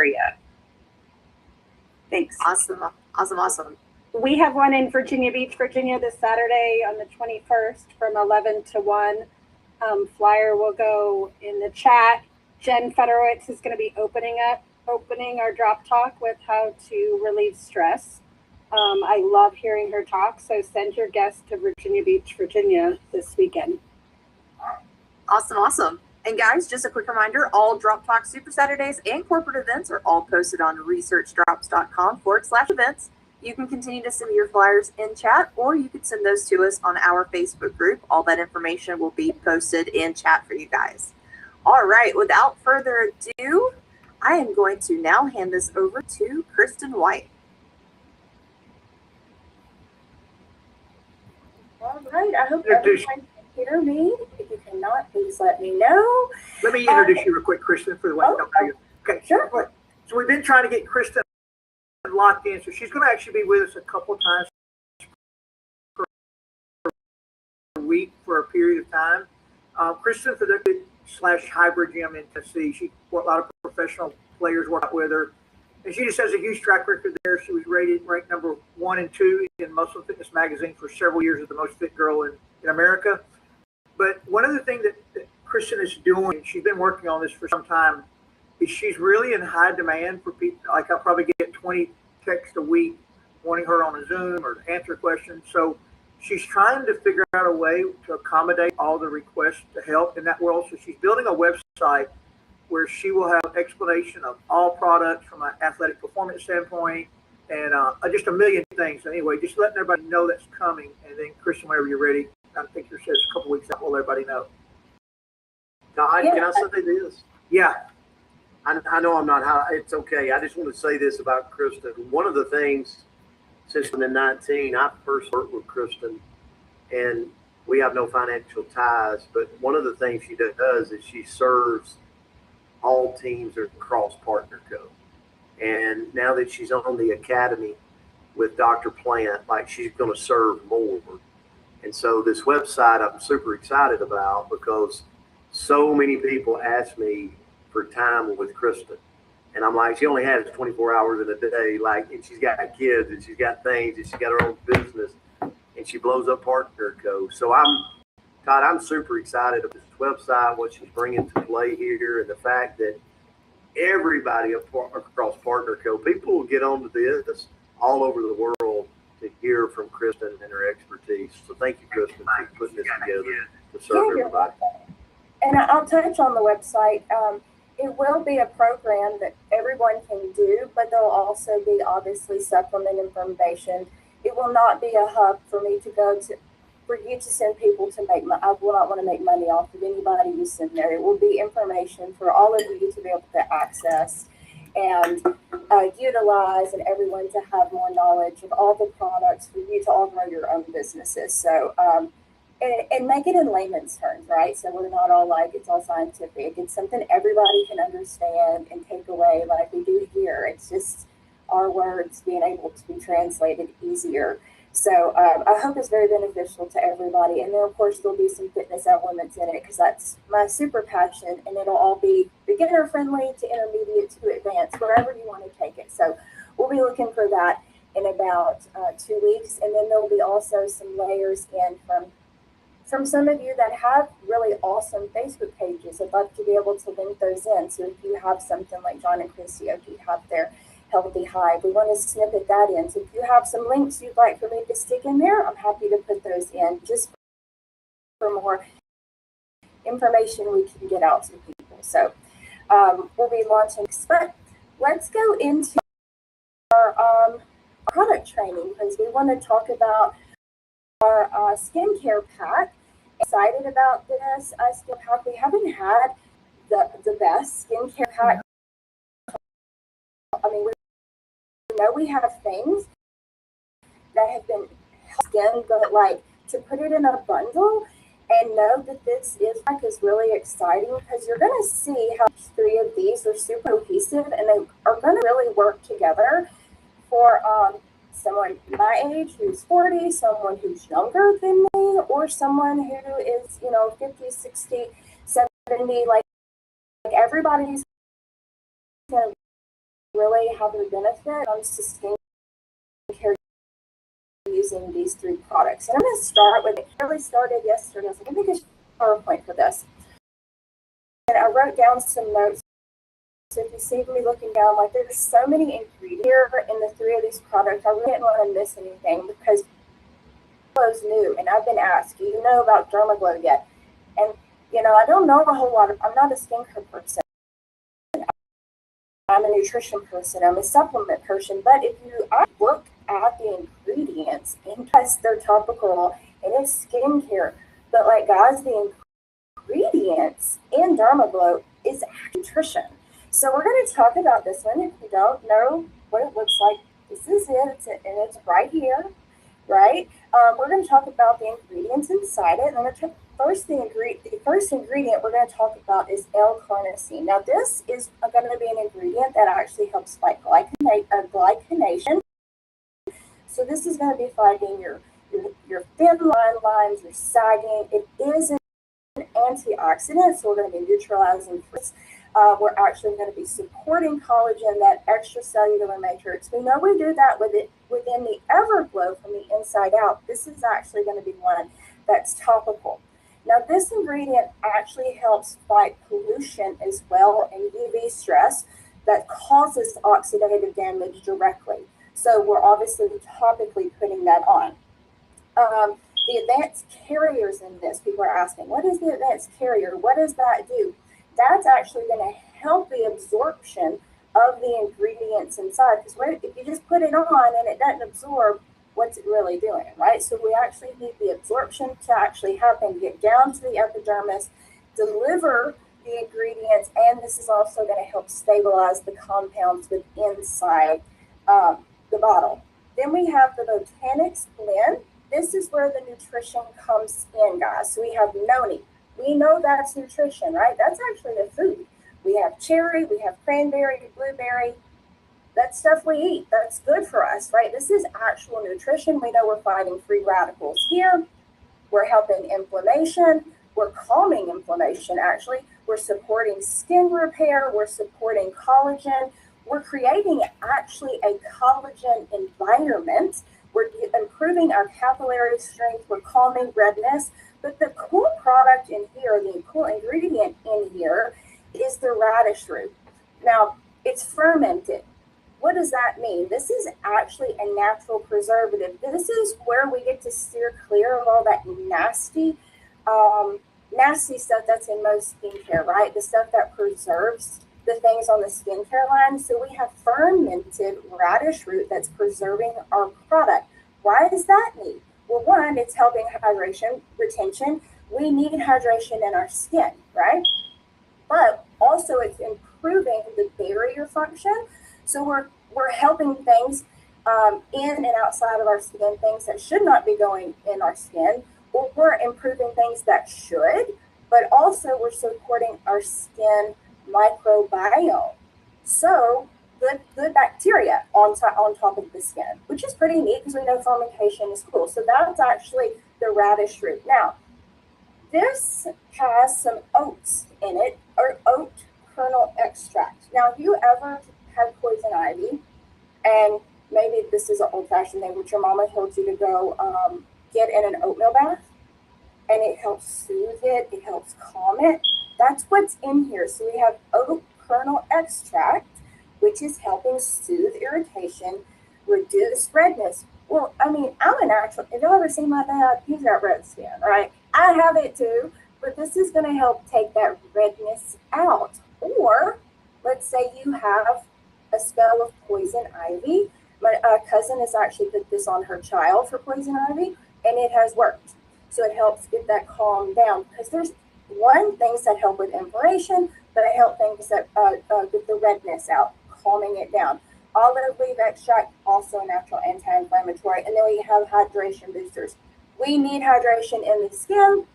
area. Thanks. Awesome. We have one in Virginia Beach, Virginia this Saturday on the 21st from 11 to 1. Flyer will go in the chat. Jen Federowitz is going to be opening our drop talk with how to relieve stress. I love hearing her talk, so send your guests to Virginia Beach, Virginia this weekend. Awesome. And guys, just a quick reminder, all Drop Talk Super Saturdays and corporate events are all posted on researchdrops.com/events. You can continue to send me your flyers in chat, or you can send those to us on our Facebook group. All that information will be posted in chat for you guys. All right, without further ado, I am going to now hand this over to Kristen White. All right, I hope everyone can hear me. If you cannot, please let me know. Let me introduce you real quick, Kristen, for the one who don't know you. Okay, sure. So we've been trying to get Kristen locked in, so she's going to actually be with us a couple times per week for a period of time. Kristen for the /hybrid gym in Tennessee. She a lot of professional players work out with her, and she just has a huge track record there. She was ranked number 1 and 2 in Muscle Fitness magazine for several years as the most fit girl in America. But one of the things that Kristen is doing, she's been working on this for some time, is she's really in high demand for people. Like I'll probably get 20 texts a week wanting her on a Zoom or answer questions. So she's trying to figure out a way to accommodate all the requests to help in that world. So she's building a website where she will have explanation of all products from an athletic performance standpoint and just a million things. Anyway, just letting everybody know that's coming. And then, Kristen, whenever you're ready, I think yours says a couple weeks out, we'll let everybody know. Now, can I say this? Yeah. I know I'm not high. It's okay. I just want to say this about Kristen. One of the things, since 2019, I first worked with Kristen, and we have no financial ties, but one of the things she does is she serves all teams across Partner Co. And now that she's on the academy with Dr. Plant, like she's going to serve more. And so this website I'm super excited about because so many people ask me for time with Kristen. And I'm like, she only has 24 hours in a day, like, and she's got kids and she's got things and she's got her own business and she blows up Partner Co. So I'm super excited about this website, what she's bringing to play here, and the fact that everybody across Partner Co. people will get onto this all over the world to hear from Kristen and her expertise. So thank you, Kristen, for putting this together to serve everybody. And I'll touch on the website. It will be a program that everyone can do, but there'll also be obviously supplement information. It will not be a hub for me to go to, for you to send people to make money. I will not want to make money off of anybody you send there. It will be information for all of you to be able to access and utilize, and everyone to have more knowledge of all the products for you to all grow your own businesses. So, and make it in layman's terms, right? So we're not all like, it's all scientific. It's something everybody can understand and take away like we do here. It's just our words being able to be translated easier. So I hope it's very beneficial to everybody. And then, of course, there'll be some fitness elements in it because that's my super passion. And it'll all be beginner-friendly to intermediate to advanced, wherever you want to take it. So we'll be looking for that in about 2 weeks. And then there'll be also some layers in from some of you that have really awesome Facebook pages. I'd love to be able to link those in. So if you have something like John and Christy, if you have their Healthy Hive, we want to snippet that in. So if you have some links you'd like for me to stick in there, I'm happy to put those in just for more information we can get out to people. So we'll be launching, but let's go into our product training because we want to talk about our skincare pack. Excited about this skincare pack. We haven't had the best skincare pack. I mean, we know we have things that have been skin, but like to put it in a bundle and know that this is really exciting because you're going to see how 3 of these are super cohesive and they are going to really work together for someone my age who's 40, someone who's younger than me, or someone who is, 50, 60, 70, like everybody's going to really have a benefit when it comes to skincare using these 3 products. And I'm going to start with, it really started yesterday. So I'm going to make a PowerPoint for this. And I wrote down some notes. So if you see me looking down, like there's so many ingredients here in the 3 of these products. I really didn't want to miss anything because Dermaglow is new. And I've been asked, do you know about Dermaglow yet? And, you know, I don't know a whole lot. I'm not a skincare person. I'm a nutrition person. I'm a supplement person. But if you look at the ingredients, and yes, they're topical and it's skincare. But like guys, the ingredients in Dermaglow is nutrition. So we're going to talk about this one. If you don't know what it looks like, this is it. And it's right here, right? We're going to talk about the ingredients inside it. And I'm going to the first ingredient we're going to talk about is L-carnosine. Now, this is going to be an ingredient that actually helps fight glycination. So this is going to be fighting your thin lines, your sagging. It is an antioxidant, so we're going to be neutralizing free. We're actually going to be supporting collagen, that extracellular matrix. We know we do that within the Everglow from the inside out. This is actually going to be one that's topical. Now, this ingredient actually helps fight pollution as well and UV stress that causes oxidative damage directly. So we're obviously topically putting that on. The advanced carriers in this, people are asking, what is the advanced carrier? What does that do? That's actually going to help the absorption of the ingredients inside. Because if you just put it on and it doesn't absorb, what's it really doing, right? So we actually need the absorption to actually happen, get down to the epidermis, deliver the ingredients, and this is also going to help stabilize the compounds inside the bottle. Then we have the Botanics blend. This is where the nutrition comes in, guys. So we have noni. We know that's nutrition, right? That's actually the food. We have cherry, we have cranberry, blueberry. That's stuff we eat. That's good for us, right? This is actual nutrition. We know we're fighting free radicals here. We're helping inflammation. We're calming inflammation, actually. We're supporting skin repair. We're supporting collagen. We're creating actually a collagen environment. We're improving our capillary strength. We're calming redness. But the cool product in here, the cool ingredient in here, is the radish root. Now, it's fermented. What does that mean? This is actually a natural preservative. This is where we get to steer clear of all that nasty stuff that's in most skincare, right? The stuff that preserves the things on the skincare line. So we have fermented radish root that's preserving our product. Why does that need? Well, one, it's helping hydration retention. We need hydration in our skin, right? But also it's improving the barrier function. So we're helping things in and outside of our skin, things that should not be going in our skin, or we're improving things that should, but also we're supporting our skin microbiome. So good bacteria on top of the skin, which is pretty neat because we know fermentation is cool. So that's actually the radish root. Now, this has some oats in it, or oat kernel extract. Now, if you ever have poison ivy, and maybe this is an old-fashioned thing, but your mama told you to go get in an oatmeal bath, and it helps soothe it, it helps calm it. That's what's in here. So we have oat kernel extract, which is helping soothe irritation, reduce redness. Well, I mean, I'm a natural. If y'all ever seen my dad, he's got red skin, right? I have it too, but this is going to help take that redness out. Or let's say you have a spell of poison ivy. My cousin has actually put this on her child for poison ivy, and it has worked. So it helps get that calmed down, because there's things that help with inflammation, but it helps things that get the redness out, calming it down. Olive leaf extract, also a natural anti-inflammatory. And then we have hydration boosters. We need hydration in the skin.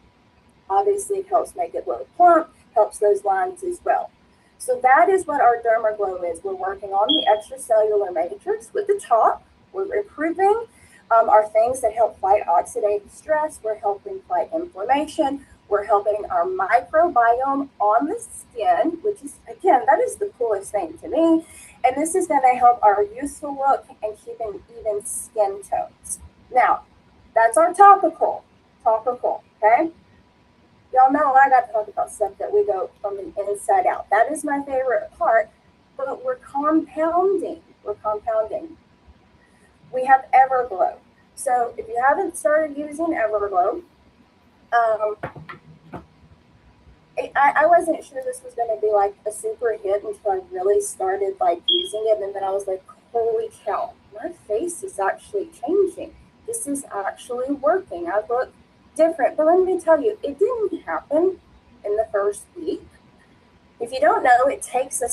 Obviously, it helps make it look plump, helps those lines as well. So that is what our Dermaglow is. We're working on the extracellular matrix with the top. We're improving our things that help fight oxidative stress. We're helping fight inflammation. We're helping our microbiome on the skin, which is, again, that is the coolest thing to me. And this is going to help our youthful look and keeping even skin tones. Now, that's our topical, okay? Y'all know I got to talk about stuff that we go from the inside out. That is my favorite part, but we're compounding. We have Everglow. So if you haven't started using Everglow, I wasn't sure this was going to be like a super hit until I really started like using it, and then I was like, holy cow, my face is actually changing. This is actually working. I look different. But let me tell you, it didn't happen in the first week. If you don't know, it takes a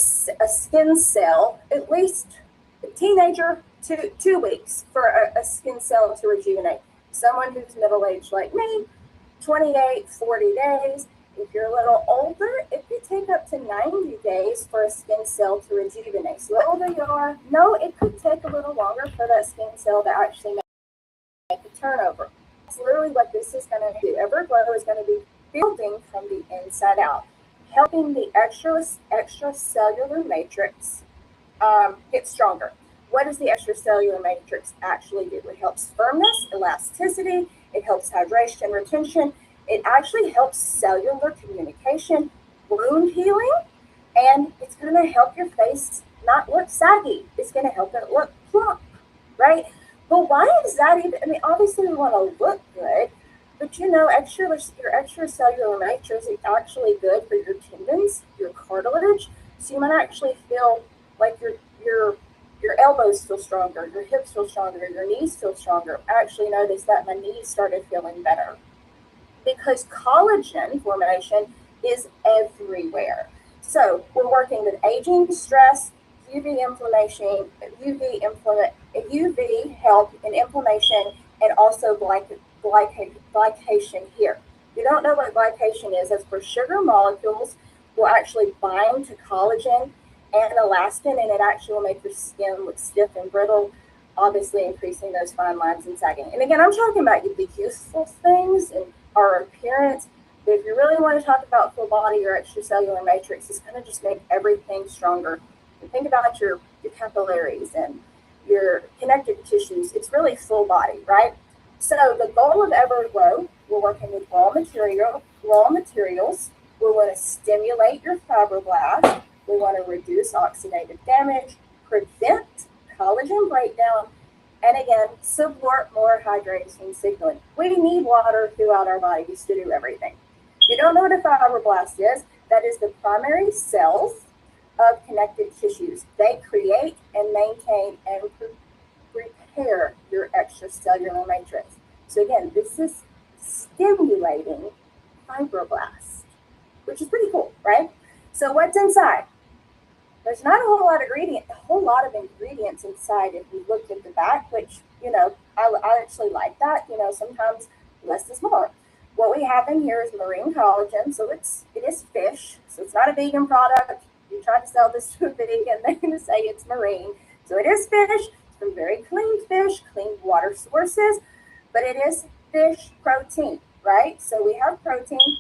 skin cell, at least a teenager, 2 weeks for a skin cell to rejuvenate. Someone who's middle-aged like me, 28, 40 days. If you're a little older, it could take up to 90 days for a skin cell to rejuvenate. So the older you are, no, it could take a little longer for that skin cell to actually make a turnover. That's literally what this is going to do. Everglow is going to be building from the inside out, helping the extracellular matrix get stronger. What does the extracellular matrix actually do? It helps firmness, elasticity, it helps hydration, retention. It actually helps cellular communication, wound healing, and it's going to help your face not look saggy. It's going to help it look plump, right? But why is that even? I mean, obviously we want to look good, but you know, your extracellular matrix is actually good for your tendons, your cartilage. So you might actually feel like your elbows feel stronger, your hips feel stronger, your knees feel stronger. I actually noticed that my knees started feeling better, because collagen formation is everywhere. So we're working with aging, stress, UV help in inflammation, and also glycation here. If you don't know what glycation is, that's where sugar molecules will actually bind to collagen and elastin, and it actually will make your skin look stiff and brittle, obviously increasing those fine lines and sagging. And again, I'm talking about the useful things and our appearance, but if you really want to talk about full body or extracellular matrix, it's going to just make everything stronger. And think about your capillaries and your connective tissues. It's really full body, right? So the goal of Everglow, we're working with raw materials. We want to stimulate your fibroblasts. We want to reduce oxidative damage, prevent collagen breakdown, and again, support more hydration signaling. We need water throughout our bodies to do everything. If you don't know what a fibroblast is, that is the primary cells of connective tissues. They create and maintain and repair your extracellular matrix. So again, this is stimulating fibroblasts, which is pretty cool, right? So what's inside? There's not a whole lot of ingredients inside if you look at the back, which, you know, I actually like that. You know, sometimes less is more. What we have in here is marine collagen, so it is fish, so it's not a vegan product. You try to sell this to a vegan, they're going to say it's marine. So it is fish. It's from very clean fish, clean water sources, but it is fish protein, right? So we have protein.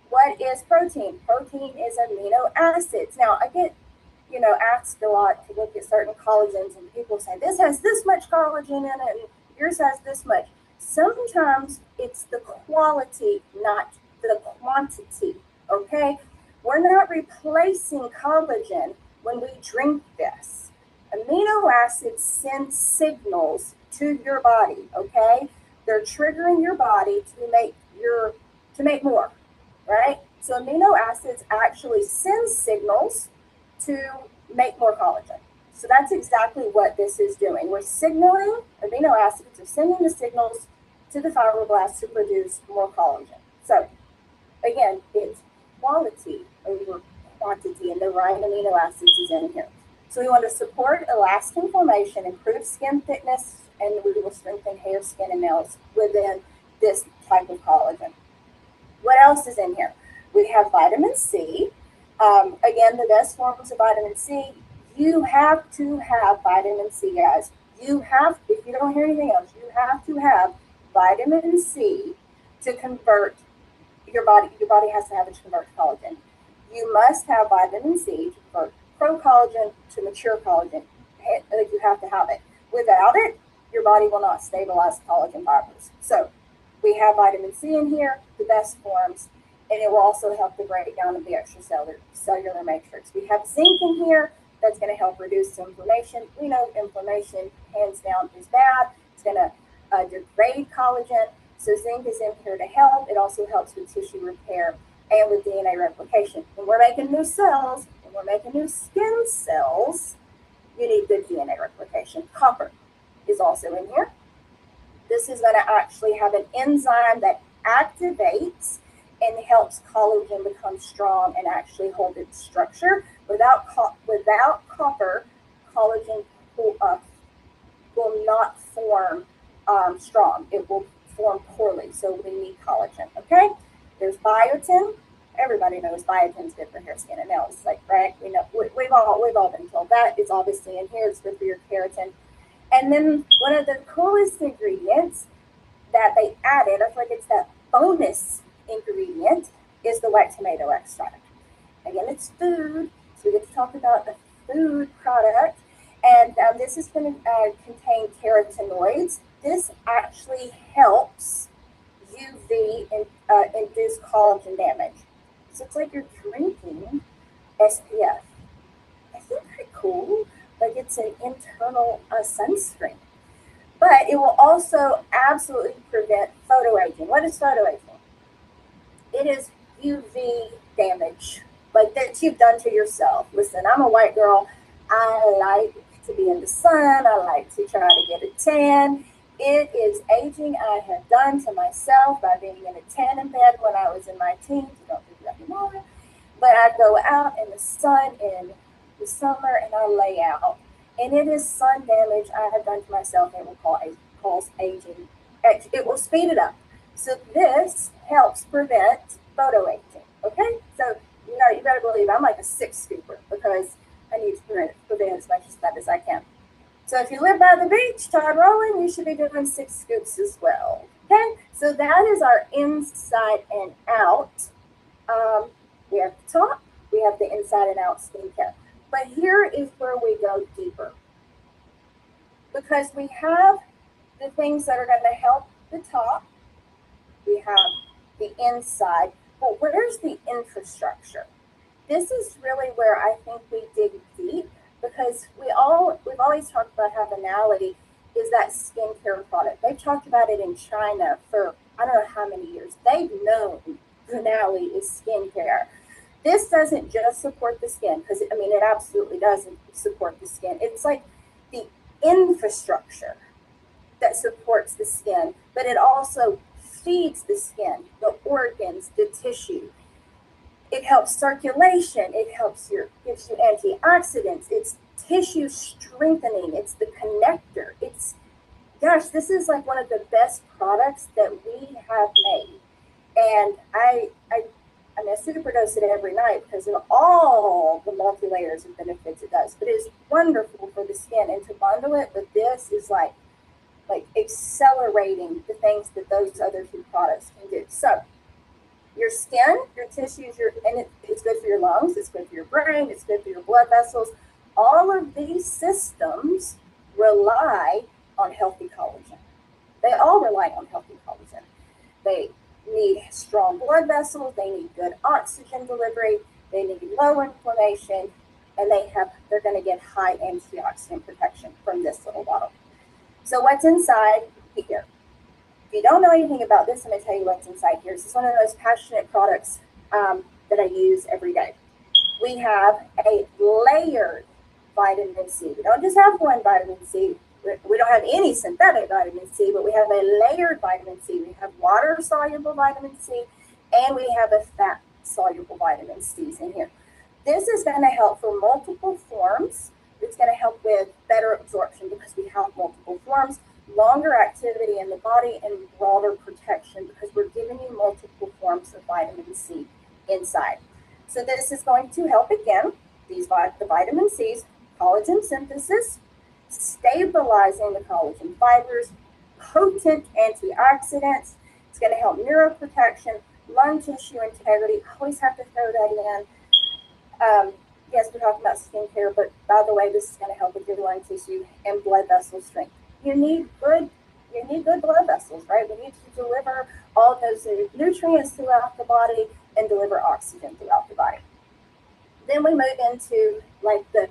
What is protein? Protein is amino acids. Now, I get, you know, asked a lot to look at certain collagens, and people say this has this much collagen in it and yours has this much. Sometimes it's the quality, not the quantity, okay? We're not replacing collagen when we drink this. Amino acids send signals to your body, okay? They're triggering your body to make more, right? So amino acids actually send signals to make more collagen. So that's exactly what this is doing. We're signaling, amino acids are sending the signals to the fibroblasts to produce more collagen. So again, it's quality over quantity, and the right amino acids is in here. So we want to support elastin formation, improve skin thickness, and we will strengthen hair, skin, and nails within this type of collagen. What else is in here? We have vitamin C. Again, the best forms of vitamin C. You have to have vitamin C, guys. You have, if you don't hear anything else, you have to have vitamin C to convert your body. Your body has to have it to convert to collagen. You must have vitamin C to convert pro-collagen to mature collagen. Like you have to have it. Without it, your body will not stabilize collagen fibers. So we have vitamin C in here, the best forms, and it will also help the breakdown of the extracellular matrix. We have zinc in here that's going to help reduce inflammation. We know inflammation, hands down, is bad. It's going to degrade collagen. So zinc is in here to help. It also helps with tissue repair and with DNA replication. When we're making new cells, when we're making new skin cells, you need good DNA replication. Copper is also in here. This is going to actually have an enzyme that activates and helps collagen become strong and actually hold its structure. Without copper, collagen will not form strong. It will form poorly. So we need collagen. Okay. There's biotin. Everybody knows biotin's good for hair, skin, and nails. Like, right? We know we've all been told that. It's obviously in here. It's good for your keratin. And then one of the coolest ingredients that they added, I feel like it's that bonus ingredient, is the white tomato extract. Again, it's food, so we get to talk about a food product. And this is going to contain carotenoids. This actually helps UV induce collagen damage. So it's like you're drinking SPF. I think pretty cool. Like it's an internal sunscreen. But it will also absolutely prevent photoaging. What is photoaging? It is UV damage, like that you've done to yourself. Listen, I'm a white girl. I like to be in the sun. I like to try to get a tan. It is aging I have done to myself by being in a tan in bed when I was in my teens. I don't do that anymore. But I go out in the sun in the summer and I lay out. And it is sun damage I have done to myself, and it will cause aging. It will speed it up. So this helps prevent photoaging. Okay? So you better believe I'm like a 6 scooper because I need to prevent as much of that as I can. So if you live by the beach, Todd Rowland, you should be doing 6 scoops as well. Okay? So that is our inside and out. We have the top, we have the inside and out skincare. But here is where we go deeper. Because we have the things that are going to help the top. We have the inside. But where's the infrastructure? This is really where I think we dig deep, because we've always talked about how Vinality is that skincare product. They've talked about it in China for I don't know how many years. They've known Vinality is skincare. This doesn't just support the skin, because it absolutely doesn't support the skin. It's like the infrastructure that supports the skin, but it also feeds the skin, the organs, the tissue. It helps circulation. It gives you antioxidants. It's tissue strengthening. It's the connector. This is like one of the best products that we have made. And I superdose it every night because of all the multi-layers of benefits it does. But it's wonderful for the skin. And to bundle it with this is like accelerating the things that those other 2 products can do. So your skin, your tissues, it's good for your lungs, it's good for your brain, it's good for your blood vessels. All of these systems rely on healthy collagen. They all rely on healthy collagen. They need strong blood vessels, they need good oxygen delivery, they need low inflammation, and they're going to get high antioxidant protection from this little bottle. So what's inside here? If you don't know anything about this, I'm going to tell you what's inside here. This is one of the most passionate products that I use every day. We have a layered vitamin C. We don't just have one vitamin C. We don't have any synthetic vitamin C, but we have a layered vitamin C. We have water-soluble vitamin C, and we have a fat-soluble vitamin C's in here. This is going to help for multiple forms. It's going to help with better absorption because we have multiple forms, longer activity in the body, and broader protection because we're giving you multiple forms of vitamin C inside. So this is going to help, again, the vitamin C's, collagen synthesis, stabilizing the collagen fibers, potent antioxidants. It's going to help neuroprotection, lung tissue integrity. I always have to throw that in. yes, we're talking about skincare, but by the way, this is going to help with your lung tissue and blood vessel strength. You need good blood vessels, right? We need to deliver all of those nutrients throughout the body and deliver oxygen throughout the body. Then we move into like the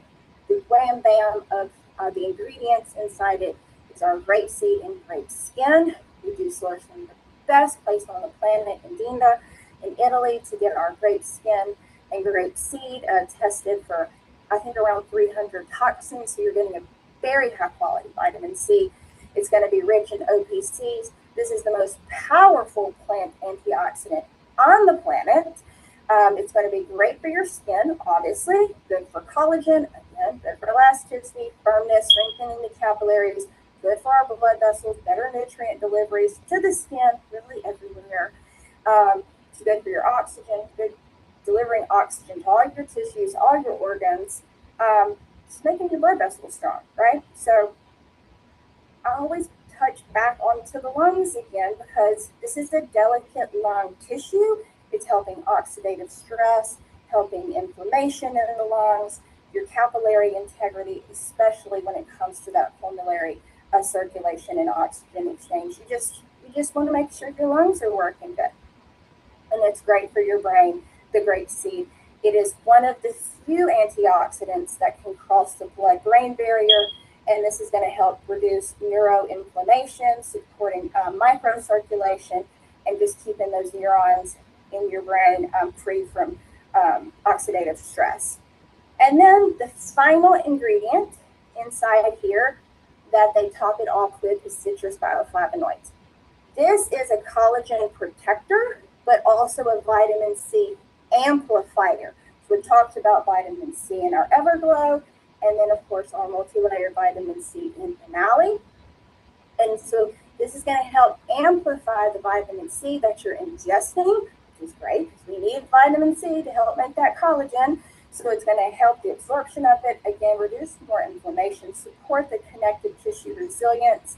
wham bam of the ingredients inside it. It's our grapeseed and grape skin. We do source from the best place on the planet, Indina, in Italy, to get our grape skin and grape seed tested for, I think, around 300 toxins. So you're getting a very high quality vitamin C. It's going to be rich in OPCs. This is the most powerful plant antioxidant on the planet. It's going to be great for your skin, obviously, good for collagen, again, good for elasticity, firmness, strengthening the capillaries, good for our blood vessels, better nutrient deliveries to the skin, really everywhere. It's good for your oxygen, good delivering oxygen to all your tissues, all your organs, just making your blood vessels strong, right? So I always touch back onto the lungs again because this is a delicate lung tissue. It's helping oxidative stress, helping inflammation in the lungs, your capillary integrity, especially when it comes to that pulmonary circulation and oxygen exchange. You just want to make sure your lungs are working good. And it's great for your brain, the grape seed. It is one of the few antioxidants that can cross the blood-brain barrier, and this is going to help reduce neuroinflammation, supporting microcirculation, and just keeping those neurons in your brain free from oxidative stress. And then the final ingredient inside here that they top it off with is citrus bioflavonoids. This is a collagen protector, but also a vitamin C amplifier. So we talked about vitamin C in our Everglow, and then of course our multi-layer vitamin C in Finale. And so this is going to help amplify the vitamin C that you're ingesting, which is great because we need vitamin C to help make that collagen. So it's going to help the absorption of it, again, reduce more inflammation, support the connective tissue resilience.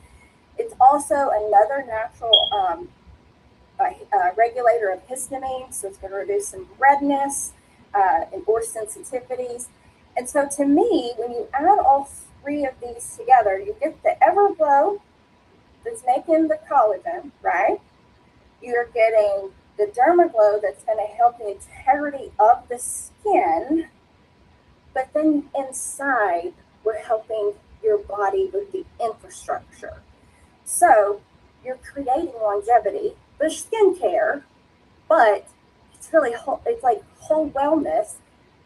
It's also another natural regulator of histamine, so it's going to reduce some redness or sensitivities. And so to me, when you add all three of these together, you get the Everglow that's making the collagen, right? You're getting the Dermaglow that's going to help the integrity of the skin, but then inside, we're helping your body with the infrastructure. So you're creating longevity, there's skincare, but it's really it's like whole wellness,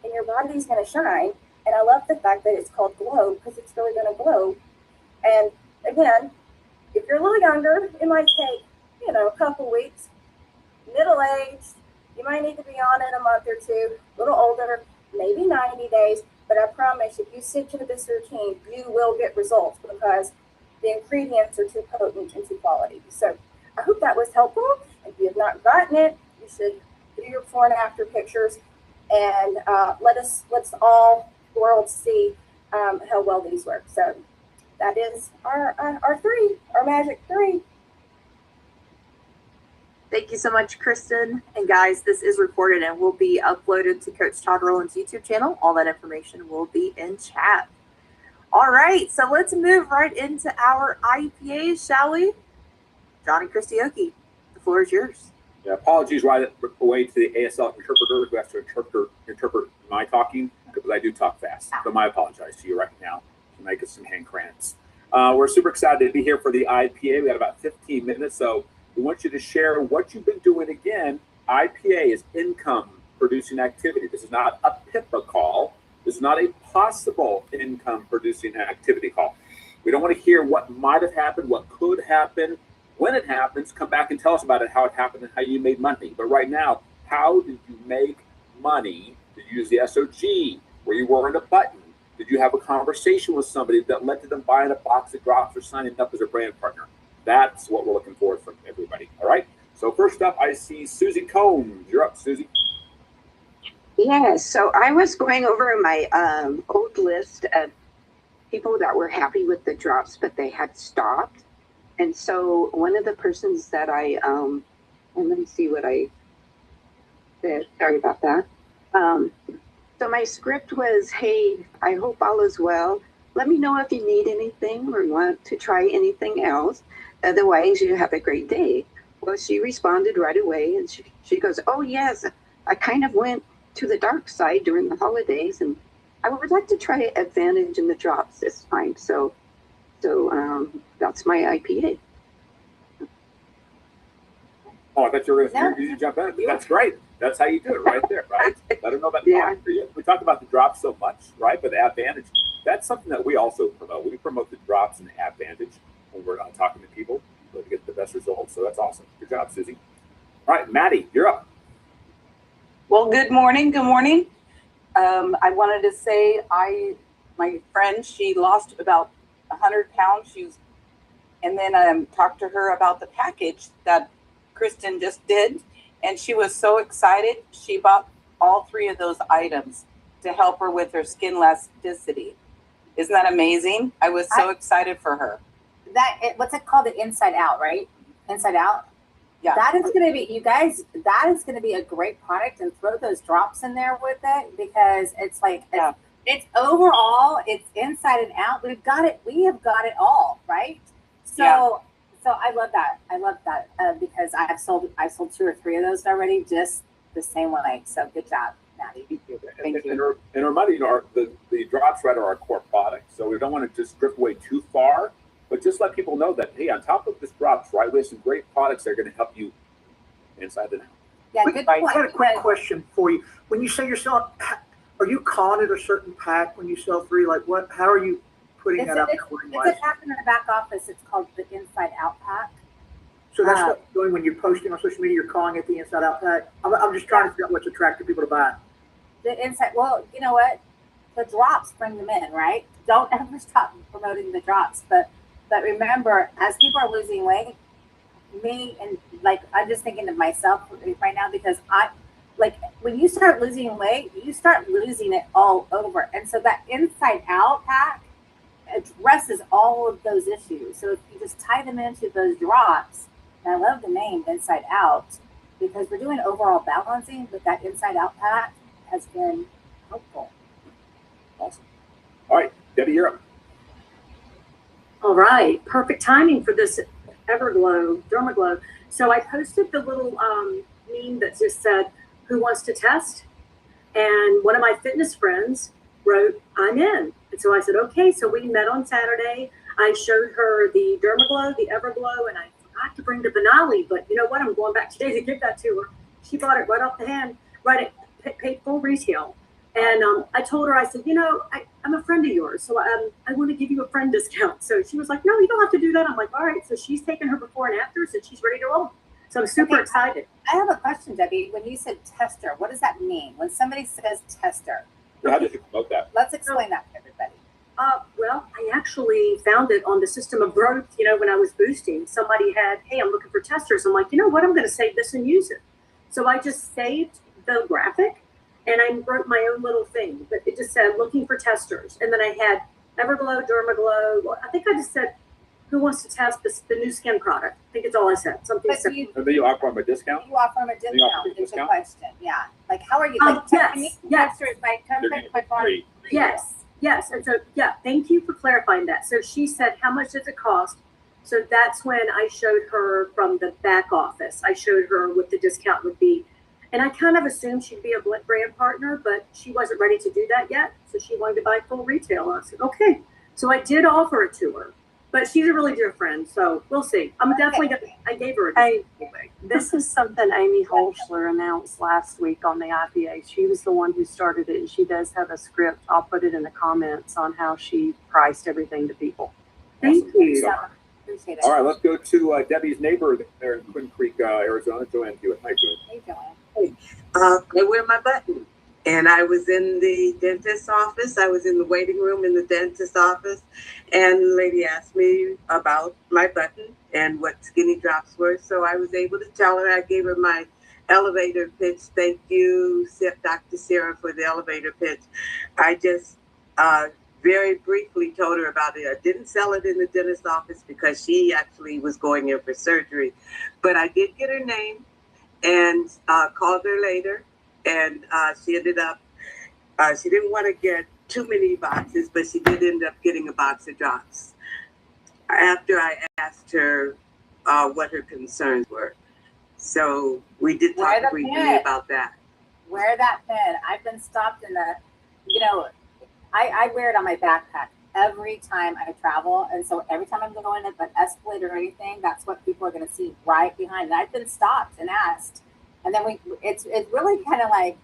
and your body's going to shine. And I love the fact that it's called Glow because it's really going to glow. And again, if you're a little younger, it might take, a couple weeks. Middle-aged, you might need to be on it a month or two. A little older, maybe 90 days. But I promise, if you stick to this routine, you will get results because the ingredients are too potent and too quality. So I hope that was helpful. If you have not gotten it, you should do your before and after pictures, and let's all world see how well these work. So that is our magic three. Thank you so much, Kristen. And guys, this is recorded and will be uploaded to Coach Todd Rowland's YouTube channel. All that information will be in chat. All right, so let's move right into our IPAs, shall we? Johnny Christioki, the floor is yours. Yeah, apologies right away to the ASL interpreter who has to interpret my talking because I do talk fast. So I apologize to you right now. You might get some hand cramps. We're super excited to be here for the IPA. We got about 15 minutes, so we want you to share what you've been doing. Again, IPA is income producing activity. This is not a PIPA call. This is not a possible income producing activity call. We don't want to hear what might have happened, what could happen. When it happens, come back and tell us about it, how it happened, and how you made money. But right now, how did you make money? Did you use the SOG? Were you wearing a button? Did you have a conversation with somebody that led to them buying a box of drops or signing up as a brand partner? That's what we're looking for from everybody. All right. So first up, I see Susie Combs. You're up, Susie. Yes. So I was going over my old list of people that were happy with the drops, but they had stopped. And so one of the persons that I, and let me see what I said. Sorry about that. So So my script was, hey, I hope all is well. Let me know if you need anything or want to try anything else. Otherwise, you have a great day. Well, she responded right away, and she goes, oh, yes, I kind of went to the dark side during the holidays, and I would like to try Advantage in the drops this time. So that's my IPA. Oh, I thought you were going to jump in. That's great. That's how you do it right there, right? Let them know about the product. We talk about the drops so much, right? But the Advantage, that's something that we also promote. We promote the drops and the Advantage when we're talking to people to get the best results. So that's awesome. Good job, Susie. All right, Maddie, you're up. Well, good morning. Good morning. I wanted to say my friend, she lost about 100 pounds. And then talked to her about the package that Kristen just did. And she was so excited. She bought all 3 of those items to help her with her skin elasticity. Isn't that amazing? I was so excited for her. What's it called? The Inside Out, right? Inside Out. Yeah. That is going to be, you guys, that is going to be a great product, and throw those drops in there with it, because it's like, it's overall, it's inside and out. We have got it all, right? So I love that. I love that because I've sold 2 or 3 of those already, just the same way. So good job, Maddie. Thank you. And remind you, the drops right are our core product. So we don't want to just strip away too far, but just let people know that, hey, on top of this drops, right, we have some great products that are going to help you inside and out. Yeah, good I point. got a quick question for you. When you say you're selling, are you calling it a certain pack when you sell 3? Like what? How are you putting that up? It's a pack in the back office. It's called the Inside Out pack. So that's what you're doing when you're posting on social media. You're calling it the Inside Out pack. I'm just trying to figure out what's attracting people to buy. The inside. Well, you know what? The drops bring them in, right? Don't ever stop promoting the drops. But remember, as people are losing weight, I'm just thinking of myself right now, because when you start losing weight, you start losing it all over. And so that Inside Out pack addresses all of those issues. So if you just tie them into those drops, and I love the name Inside Out, because we're doing overall balancing, but that Inside Out pack has been helpful. Awesome. All right, Debbie, you're up. All right, perfect timing for this Dermaglow. So I posted the little meme that just said, who wants to test? And one of my fitness friends wrote, I'm in. And so I said, okay. So we met on Saturday. I showed her the Dermaglow, the Everglow, and I forgot to bring the Benali, but you know what? I'm going back today to give that to her. She bought it right off the hand, paid full retail. And I told her, I said, I'm a friend of yours, so I want to give you a friend discount. So she was like, no, you don't have to do that. I'm like, all right. So she's taken her before and afters, and she's ready to roll. So I'm super excited. I have a question, Debbie. When you said tester, what does that mean? When somebody says tester, How did you promote that? let's explain that to everybody. Well, I actually found it on the System of Growth, when I was boosting. Somebody had, hey, I'm looking for testers. I'm like, you know what? I'm going to save this and use it. So I just saved the graphic, and I wrote my own little thing. But it just said, looking for testers. And then I had Everglow, Dermaglow. I think I just said, who wants to test the new skin product? I think it's all I said. Something simple. And then you offer them a discount? You offer them a discount. It's a question. Yeah. Like, how are you? Yes. Testers, my Free. Yes. And so, thank you for clarifying that. So she said, how much does it cost? So that's when I showed her from the back office. I showed her what the discount would be. And I kind of assumed she'd be a brand partner, but she wasn't ready to do that yet. So she wanted to buy full retail. I said, okay. So I did offer it to her, but she's a really dear friend. So we'll see. I'm definitely going to, I gave her a discount. This is something Amy Holschler announced last week on the IPA. She was the one who started it, and she does have a script. I'll put it in the comments on how she priced everything to people. Thank you. Appreciate it. All right, let's go to Debbie's neighbor there in Quinn Creek, Arizona, Joanne Hewitt. Hi, Joanne. Hey, Joanne. I wear my button. And I was in the dentist's office. I was in the waiting room in the dentist's office. And the lady asked me about my button and what skinny drops were. So I was able to tell her. I gave her my elevator pitch. Thank you, Dr. Sarah, for the elevator pitch. I just very briefly told her about it. I didn't sell it in the dentist's office because she actually was going in for surgery. But I did get her name and called her later. And she ended up She didn't want to get too many boxes, but she did end up getting a box of drops after I asked her what her concerns were. So we did talk briefly about that. Wear that pin. I've been stopped in the, I wear it on my backpack every time I travel. And so every time I'm going up an escalator or anything, that's what people are going to see right behind. And I've been stopped and asked. And then it's really kind of like,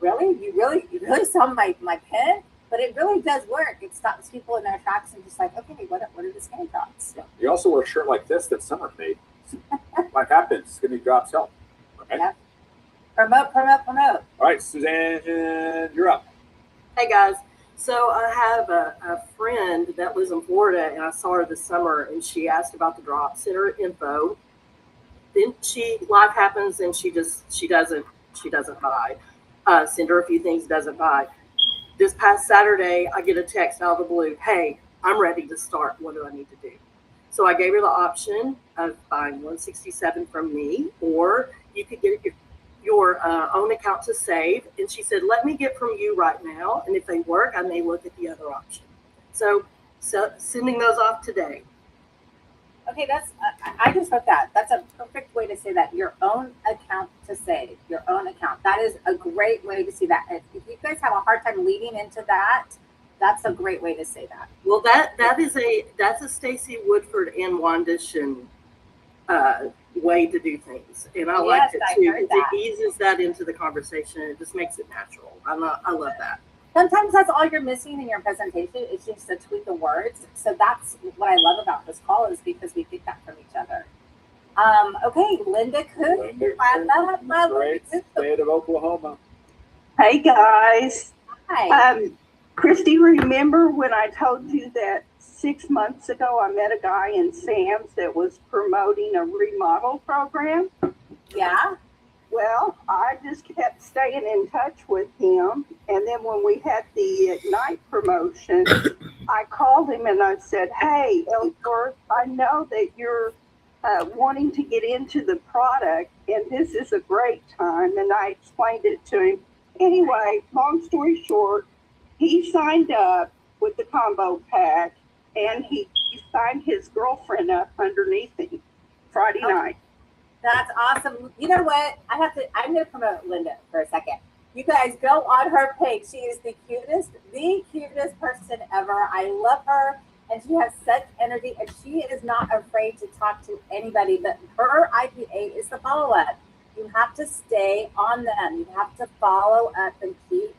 really? You really saw my pin? But it really does work. It stops people in their tracks and just like, okay, what are the skinny drops? Yeah. You also wear a shirt like this that Summer made. Life happens. Skinny drops help. Okay. Yeah. Promote. All right, Suzanne, you're up. Hey guys. So I have a friend that lives in Florida, and I saw her this summer, and she asked about the drop center info. Then life happens, and she doesn't buy. Send her a few things, doesn't buy. This past Saturday, I get a text out of the blue. Hey, I'm ready to start. What do I need to do? So I gave her the option of buying 167 from me, or you could get your own account to save. And she said, let me get from you right now. And if they work, I may look at the other option. So sending those off today. Okay, I just wrote that. That's a perfect way to say that. Your own account to save. Your own account. That is a great way to see that. If you guys have a hard time leading into that, that's a great way to say that. Well, that's a Stacey Woodford and Wandishan way to do things, and I like it too because it eases that into the conversation. It just makes it natural. I love that. Sometimes that's all you're missing in your presentation. It's just to tweak the words. So that's what I love about this call, is because we get that from each other. Okay, Linda Cook. Great state of Oklahoma. Hey guys. Hi. Christy, remember when I told you that 6 months ago I met a guy in Sam's that was promoting a remodel program? Yeah. Well, I just kept staying in touch with him. And then when we had the Ignite promotion, I called him and I said, hey, Ellsworth, I know that you're wanting to get into the product, and this is a great time. And I explained it to him. Anyway, long story short, he signed up with the combo pack, and he signed his girlfriend up underneath him Friday night. That's awesome. You know what? I'm going to promote Linda for a second. You guys go on her page. She is the cutest person ever. I love her, and she has such energy, and she is not afraid to talk to anybody, but her IPA is the follow-up. You have to stay on them. You have to follow up and keep,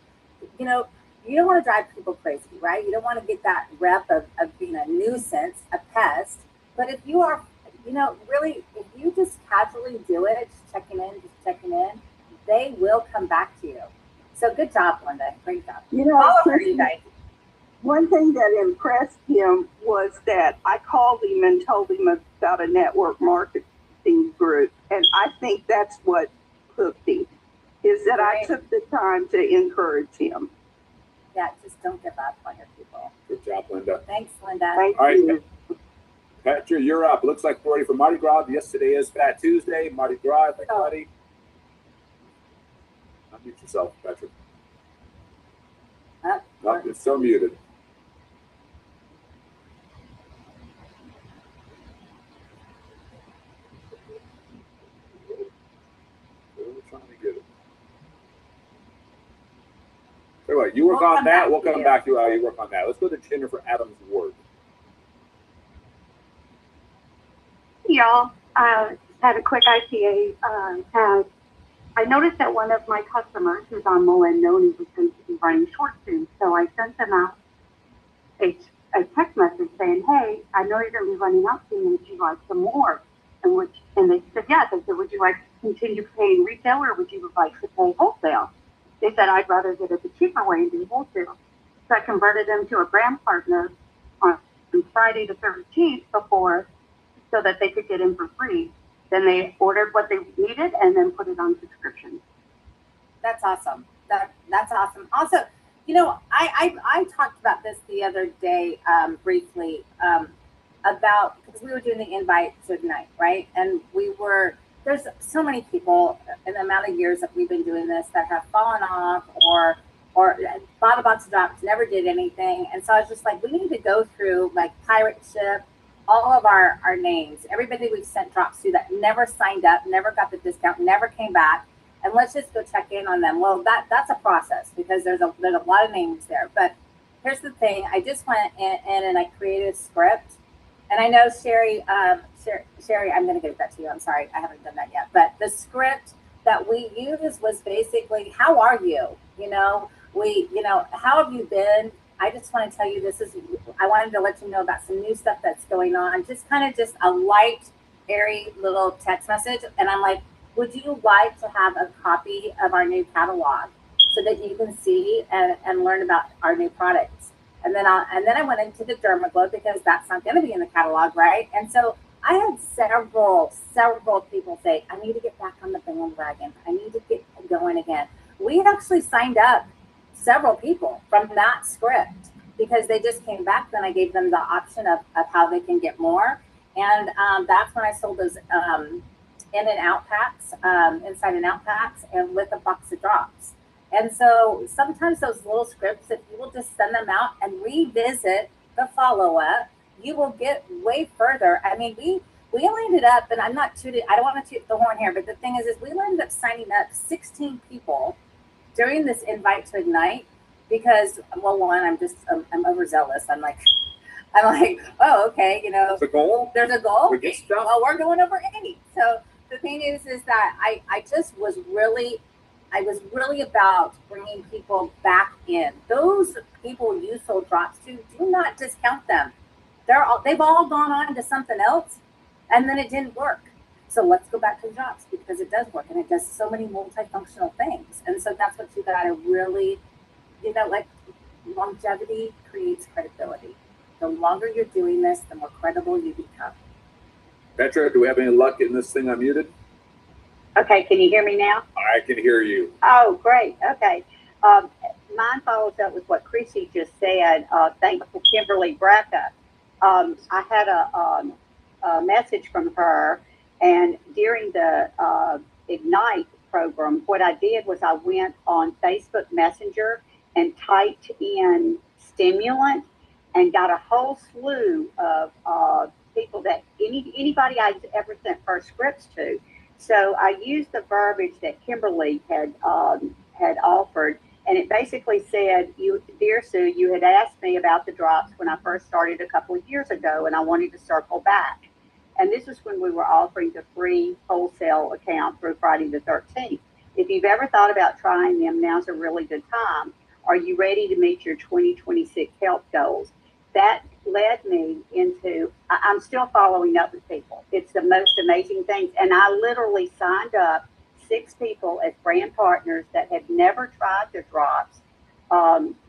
you don't want to drive people crazy, right? You don't want to get that rep of being a nuisance, a pest. But if you are, really, if you just casually do it, just checking in, they will come back to you. So good job, Linda. Great job. Follow her, you guys. One thing that impressed him was that I called him and told him about a network marketing group. And I think that's what hooked him, is that I took the time to encourage him. Yeah, just don't give up on your people. Good job, Linda. Thanks, Linda. Thank All right, you. Patrick, you're up. Looks like we're ready for Mardi Gras. Yesterday is Fat Tuesday. Mardi Gras, everybody. Unmute yourself, Patrick. No, it's still muted. Trying to get it. Anyway, you work on that. We'll come back to you while you work on that. Let's go to Jennifer Adams Ward. Y'all, had a quick IPA. I noticed that one of my customers who's on Mullen Noni was going to be running short soon, so I sent them out a text message saying, hey, I know you're going to be running out soon. Would you like some more? And they said, yes. I said, would you like to continue paying retail, or would you like to pay wholesale? They said, I'd rather get it the cheaper way and do wholesale. So I converted them to a brand partner on Friday the 13th before, so that they could get in for free. Then they ordered what they needed and then put it on subscription. That's awesome. That's awesome. Also, I talked about this the other day briefly about, because we were doing the invite to Ignite, right? And there's so many people in the amount of years that we've been doing this that have fallen off, or or bought a box of drops, never did anything. And so I was just like, we need to go through like Pirate Ship, all of our names, everybody we've sent drops to that never signed up, never got the discount, never came back. And let's just go check in on them. Well, that's a process because there's a lot of names there. But here's the thing. I just went in and I created a script. And I know Sherry, I'm going to give that to you. I'm sorry, I haven't done that yet. But the script that we used was basically, how are you? How have you been? I just want to tell you I wanted to let you know about some new stuff that's going on. Just a light, airy little text message. And I'm like, would you like to have a copy of our new catalog so that you can see and learn about our new products? And then I went into the Dermaglow because that's not going to be in the catalog, right? And so I had several people say, I need to get back on the bandwagon. I need to get going again. We actually signed up several people from that script because they just came back. Then I gave them the option of how they can get more. And that's when I sold those in and out packs, inside and out packs, and with a box of drops. And so sometimes those little scripts, if you will just send them out and revisit the follow-up, you will get way further. I mean, we ended up, and I don't want to toot the horn here, but the thing is we ended up signing up 16 people during this invite to Ignite because, well, one, I'm overzealous. I'm like, oh, okay, There's a goal. Well, we're going over 80. So the thing is that I was really about bringing people back in. Those people you sold drops to, do not discount them. They've all gone on to something else, and then it didn't work. So let's go back to the drops because it does work and it does so many multifunctional things. And so that's what you got to really, like longevity creates credibility. The longer you're doing this, the more credible you become. Petra, do we have any luck getting this thing unmuted? Okay, can you hear me now? I can hear you. Oh, great. Okay. Mine follows up with what Chrissy just said. Thanks to Kimberly Braca. I had a message from her, and during the Ignite program, what I did was I went on Facebook Messenger and typed in stimulant and got a whole slew of people that anybody I'd ever sent first scripts to. So I used the verbiage that Kimberly had offered, and it basically said, "Dear Sue, you had asked me about the drops when I first started a couple of years ago, and I wanted to circle back." And this was when we were offering the free wholesale account through Friday the 13th. If you've ever thought about trying them, now's a really good time. Are you ready to meet your 2026 health goals? That led me into, I'm still following up with people. It's the most amazing thing. And I literally signed up 6 people as brand partners that had never tried the drops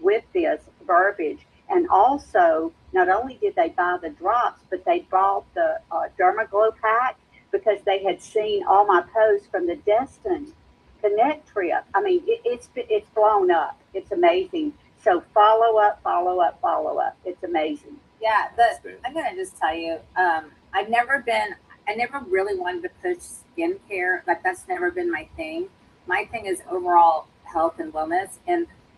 with this verbiage. And also, not only did they buy the drops, but they bought the Dermaglow pack because they had seen all my posts from the Destin Connect trip. I mean, it's blown up. It's amazing. So follow up. It's amazing. Yeah, I'm gonna just tell you, I never really wanted to push skincare. Like that's never been my thing. My thing is overall health and wellness.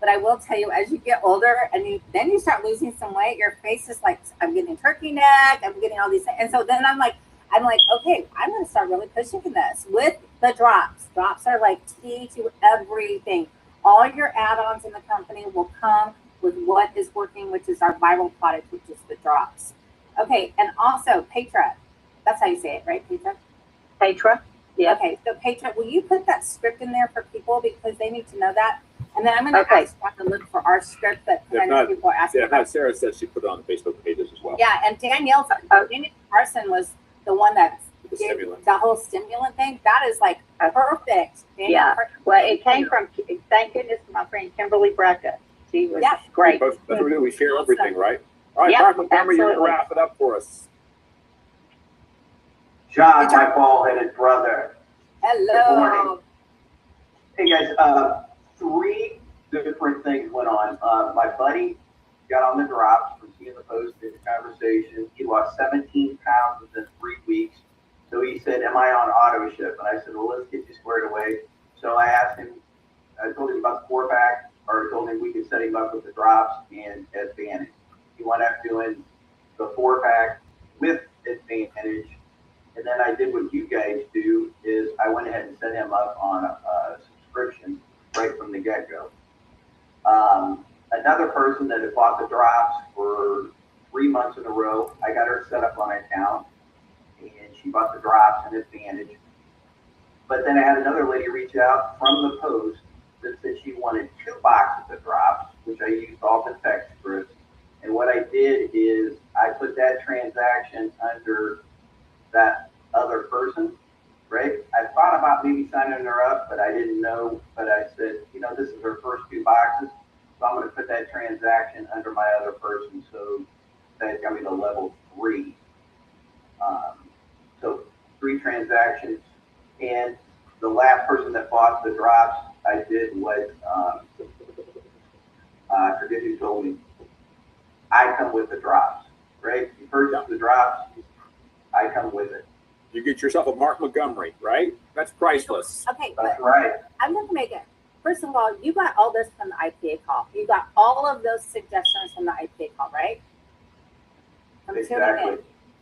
But I will tell you, as you get older and then you start losing some weight, your face is like, I'm getting turkey neck, I'm getting all these things. And so then I'm like, okay, I'm gonna start really pushing this with the drops. Drops are like key to everything. All your add-ons in the company will come with what is working, which is our viral product, which is the drops. Okay, and also Petra, that's how you say it, right, Petra? Petra, yeah. Okay, so Petra, will you put that script in there for people because they need to know that? And then I'm going to ask Scott to look for our script that I know people are asking about. Sarah said she put it on the Facebook pages as well. Yeah, and Danielle Carson was the one that did the whole stimulant thing. That is like perfect. Yeah, well, it came from, thank goodness, my friend Kimberly Braca. She was great. That's what we do. We share everything, right? All right, Mark McCormick, you're going to wrap it up for us. John, my bald-headed brother. Hello. Hey, guys. 3 different things went on. My buddy got on the drops from seeing the post in the conversation. He lost 17 pounds within 3 weeks. So he said, am I on auto ship? And I said, well, let's get you squared away. So I asked him, I told him about the 4-pack. or told him we could set him up with the drops and Advantage. He wound up doing the 4-pack with Advantage. And then I did what you guys do, is I went ahead and set him up on a subscription right from the get-go. Another person that had bought the drops for 3 months in a row, I got her set up on an account, and she bought the drops and Advantage. But then I had another lady reach out from the post that said she wanted 2 boxes of drops, which I used off the text script. And what I did is I put that transaction under that other person, right? I thought about maybe signing her up, but I didn't know. But I said, you know, this is her first 2 boxes, so I'm going to put that transaction under my other person, so that's going to be the level 3. So 3 transactions, and the last person that bought the drops, I did what I forget who told me. I come with the drops, right? You purchase the drops, I come with it. You get yourself a Mark Montgomery, right? That's priceless. Okay, That's right. I'm going to make it. First of all, you got all this from the IPA call. You got all of those suggestions from the IPA call, right? I'm tuning in.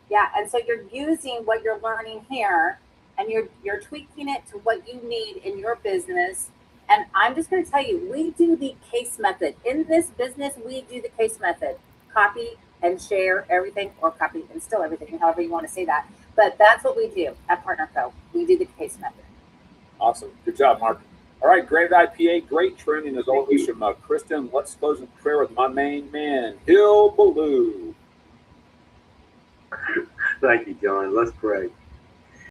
Yeah, and so you're using what you're learning here, and you're tweaking it to what you need in your business. And I'm just going to tell you, we do the case method. In this business, we do the case method. Copy and share everything, or copy and steal everything, however you want to say that. But that's what we do at Partner Co. We do the case method. Awesome. Good job, Mark. All right, great IPA, great training as always from Kristen. Let's close in prayer with my main man, Hill Ballou. Thank you, John. Let's pray.